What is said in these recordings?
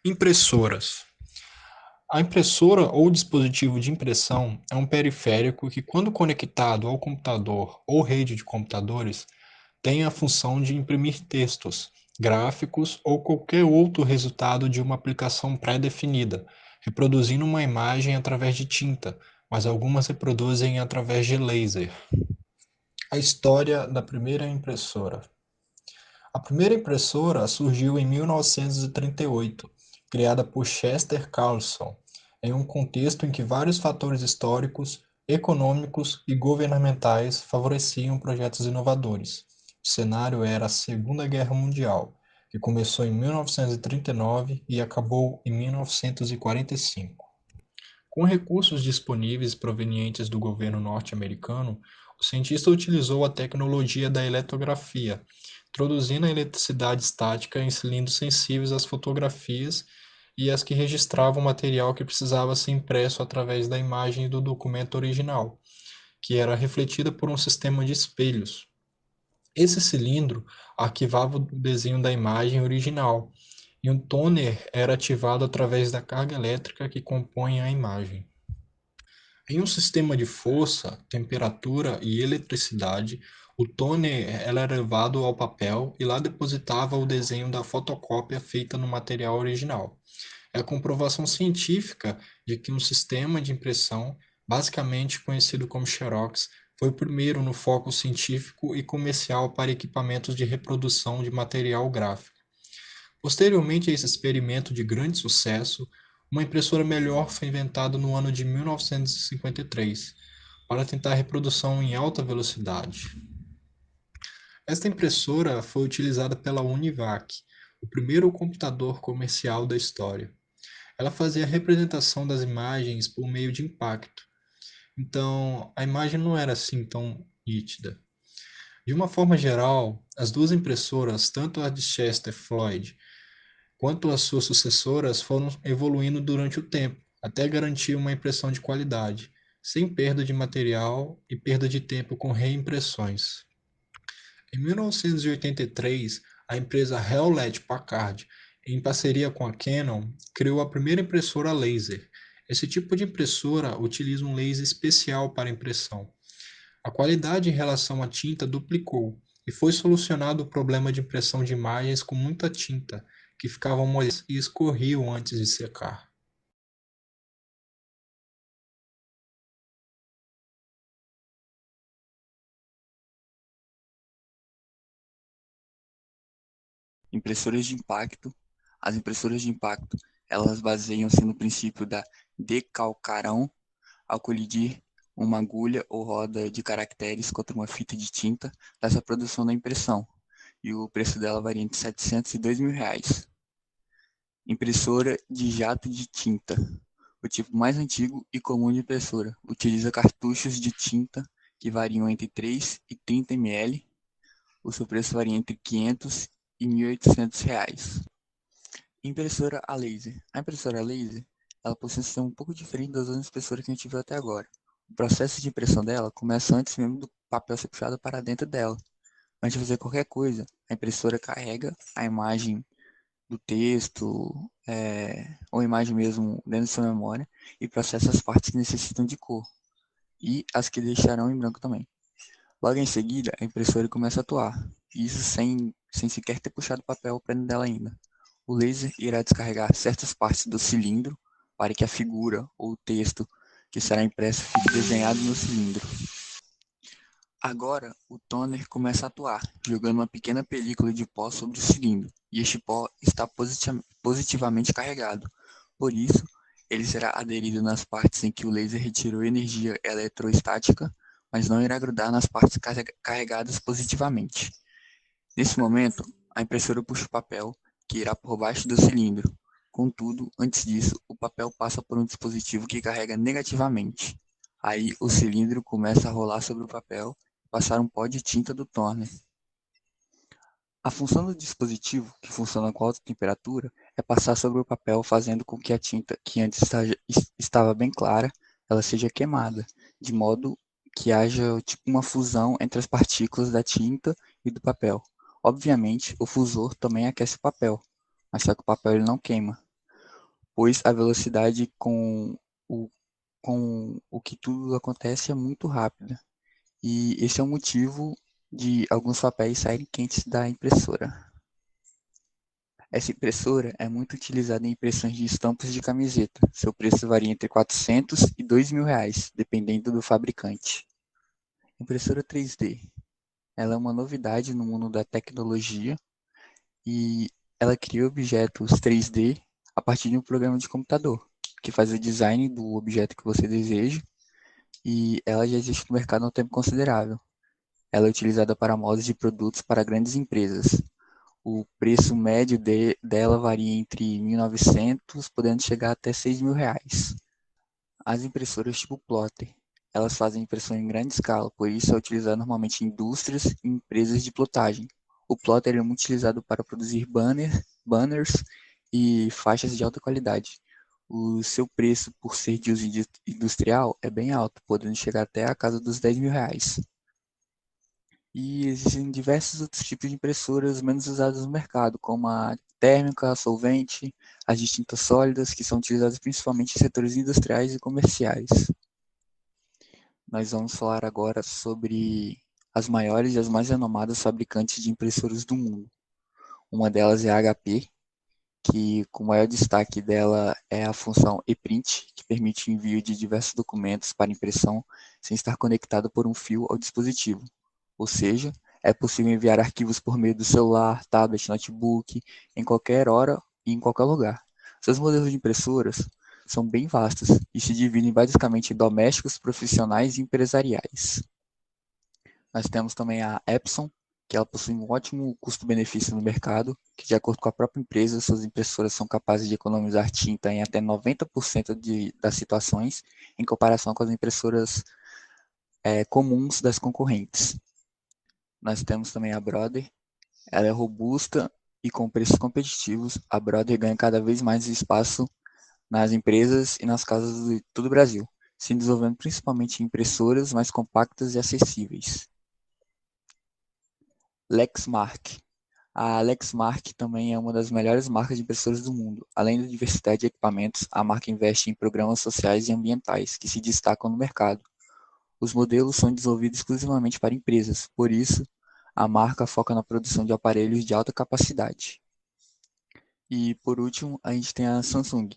Impressoras. A impressora ou dispositivo de impressão é um periférico que, quando conectado ao computador ou rede de computadores, tem a função de imprimir textos, gráficos ou qualquer outro resultado de uma aplicação pré-definida, reproduzindo uma imagem através de tinta, mas algumas reproduzem através de laser. A história da primeira impressora. A primeira impressora surgiu em 1938, criada por Chester Carlson, em um contexto em que vários fatores históricos, econômicos e governamentais favoreciam projetos inovadores. O cenário era a Segunda Guerra Mundial, que começou em 1939 e acabou em 1945. Com recursos disponíveis provenientes do governo norte-americano, o cientista utilizou a tecnologia da eletrografia, introduzindo a eletricidade estática em cilindros sensíveis às fotografias e as que registravam o material que precisava ser impresso através da imagem do documento original, que era refletida por um sistema de espelhos. Esse cilindro arquivava o desenho da imagem original, e um toner era ativado através da carga elétrica que compõe a imagem. Em um sistema de força, temperatura e eletricidade, o toner era levado ao papel e lá depositava o desenho da fotocópia feita no material original. É a comprovação científica de que um sistema de impressão, basicamente conhecido como Xerox, foi o primeiro no foco científico e comercial para equipamentos de reprodução de material gráfico. Posteriormente a esse experimento de grande sucesso, uma impressora melhor foi inventada no ano de 1953 para tentar reprodução em alta velocidade. Esta impressora foi utilizada pela Univac, o primeiro computador comercial da história. Ela fazia a representação das imagens por meio de impacto, então a imagem não era assim tão nítida. De uma forma geral, as duas impressoras, tanto a de Chester Floyd quanto as suas sucessoras, foram evoluindo durante o tempo, até garantir uma impressão de qualidade, sem perda de material e perda de tempo com reimpressões. Em 1983, a empresa Hewlett-Packard, em parceria com a Canon, criou a primeira impressora laser. Esse tipo de impressora utiliza um laser especial para impressão. A qualidade em relação à tinta duplicou, e foi solucionado o problema de impressão de imagens com muita tinta, que ficavam molhadas e escorriam antes de secar. Impressoras de impacto. As impressoras de impacto, elas baseiam-se no princípio da decalcarão ao colidir uma agulha ou roda de caracteres contra uma fita de tinta dessa produção da impressão, e o preço dela varia entre 700 e R$ 2.000. Impressora de jato de tinta. O tipo mais antigo e comum de impressora. Utiliza cartuchos de tinta que variam entre 3 e 30 ml. O seu preço varia entre 500 e R$ 1.800. Impressora a laser. A impressora a laser, ela possui um sistema um pouco diferente das outras impressoras que a gente viu até agora. O processo de impressão dela começa antes mesmo do papel ser puxado para dentro dela. Antes de fazer qualquer coisa, a impressora carrega a imagem do texto, ou imagem mesmo dentro de sua memória, e processa as partes que necessitam de cor, e as que deixarão em branco também. Logo em seguida, a impressora começa a atuar, isso sem sequer ter puxado o papel para dentro dela ainda. O laser irá descarregar certas partes do cilindro para que a figura ou o texto que será impresso fique desenhado no cilindro. Agora, o toner começa a atuar, jogando uma pequena película de pó sobre o cilindro, e este pó está positivamente carregado. Por isso, ele será aderido nas partes em que o laser retirou energia eletrostática, mas não irá grudar nas partes carregadas positivamente. Nesse momento, a impressora puxa o papel, que irá por baixo do cilindro. Contudo, antes disso, o papel passa por um dispositivo que carrega negativamente. Aí, o cilindro começa a rolar sobre o papel e passar um pó de tinta do toner. A função do dispositivo, que funciona com alta temperatura, é passar sobre o papel, fazendo com que a tinta, que antes estava bem clara, ela seja queimada, de modo que haja tipo uma fusão entre as partículas da tinta e do papel. Obviamente, o fusor também aquece o papel, mas só que o papel ele não queima. pois a velocidade o, com o que tudo acontece é muito rápida. E esse é o motivo de alguns papéis saírem quentes da impressora. Essa impressora é muito utilizada em impressões de estampas de camiseta. Seu preço varia entre 400 e 2.000 reais, dependendo do fabricante. Impressora 3D. Ela é uma novidade no mundo da tecnologia e ela cria objetos 3D a partir de um programa de computador, que faz o design do objeto que você deseja, e ela já existe no mercado há um tempo considerável. Ela é utilizada para moldes de produtos para grandes empresas. O preço médio dela varia entre 1.900, podendo chegar até 6.000 reais. As impressoras tipo plotter, elas fazem impressão em grande escala, por isso é utilizado normalmente em indústrias e empresas de plotagem. O plotter é muito utilizado para produzir banners e faixas de alta qualidade. O seu preço, por ser de uso industrial, é bem alto, podendo chegar até a casa dos 10.000 reais. E existem diversos outros tipos de impressoras menos usadas no mercado, como a térmica, a solvente, as de tintas sólidas, que são utilizadas principalmente em setores industriais e comerciais. Nós vamos falar agora sobre as maiores e as mais renomadas fabricantes de impressoras do mundo. Uma delas é a HP, que com o maior destaque dela é a função ePrint, que permite o envio de diversos documentos para impressão sem estar conectado por um fio ao dispositivo. Ou seja, é possível enviar arquivos por meio do celular, tablet, notebook, em qualquer hora e em qualquer lugar. Seus modelos de impressoras são bem vastos e se dividem basicamente em domésticos, profissionais e empresariais. Nós temos também a Epson, que ela possui um ótimo custo-benefício no mercado, que de acordo com a própria empresa, suas impressoras são capazes de economizar tinta em até 90% das situações, em comparação com as impressoras comuns das concorrentes. Nós temos também a Brother, ela é robusta e com preços competitivos. A Brother ganha cada vez mais espaço nas empresas e nas casas de todo o Brasil, se desenvolvendo principalmente impressoras mais compactas e acessíveis. Lexmark. A Lexmark também é uma das melhores marcas de impressoras do mundo. Além da diversidade de equipamentos, a marca investe em programas sociais e ambientais que se destacam no mercado. Os modelos são desenvolvidos exclusivamente para empresas, por isso, a marca foca na produção de aparelhos de alta capacidade. E por último, a gente tem a Samsung.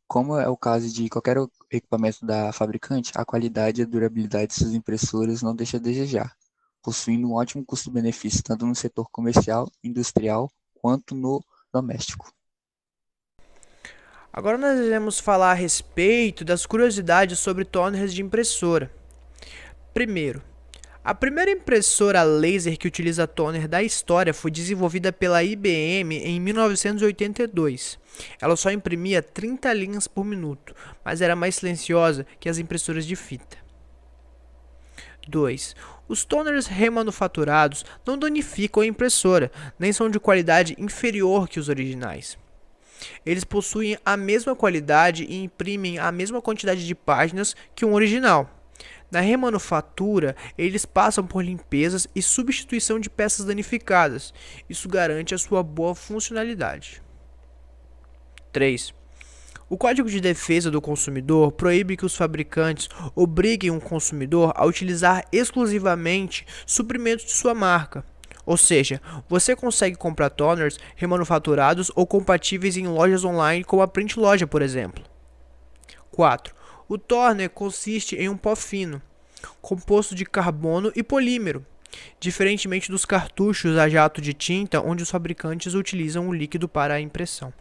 Como é o caso de qualquer equipamento da fabricante, a qualidade e a durabilidade de suas impressoras não deixa a desejar, possuindo um ótimo custo-benefício tanto no setor comercial, industrial, quanto no doméstico. Agora nós iremos falar a respeito das curiosidades sobre toners de impressora. Primeiro, a primeira impressora laser que utiliza toner da história foi desenvolvida pela IBM em 1982. Ela só imprimia 30 linhas por minuto, mas era mais silenciosa que as impressoras de fita. 2. Os toners remanufaturados não danificam a impressora, nem são de qualidade inferior que os originais. Eles possuem a mesma qualidade e imprimem a mesma quantidade de páginas que um original. Na remanufatura, eles passam por limpezas e substituição de peças danificadas. Isso garante a sua boa funcionalidade. 3. O Código de Defesa do Consumidor proíbe que os fabricantes obriguem um consumidor a utilizar exclusivamente suprimentos de sua marca. Ou seja, você consegue comprar toners remanufaturados ou compatíveis em lojas online como a Print Loja, por exemplo. 4. O toner consiste em um pó fino, composto de carbono e polímero, diferentemente dos cartuchos a jato de tinta onde os fabricantes utilizam o líquido para a impressão.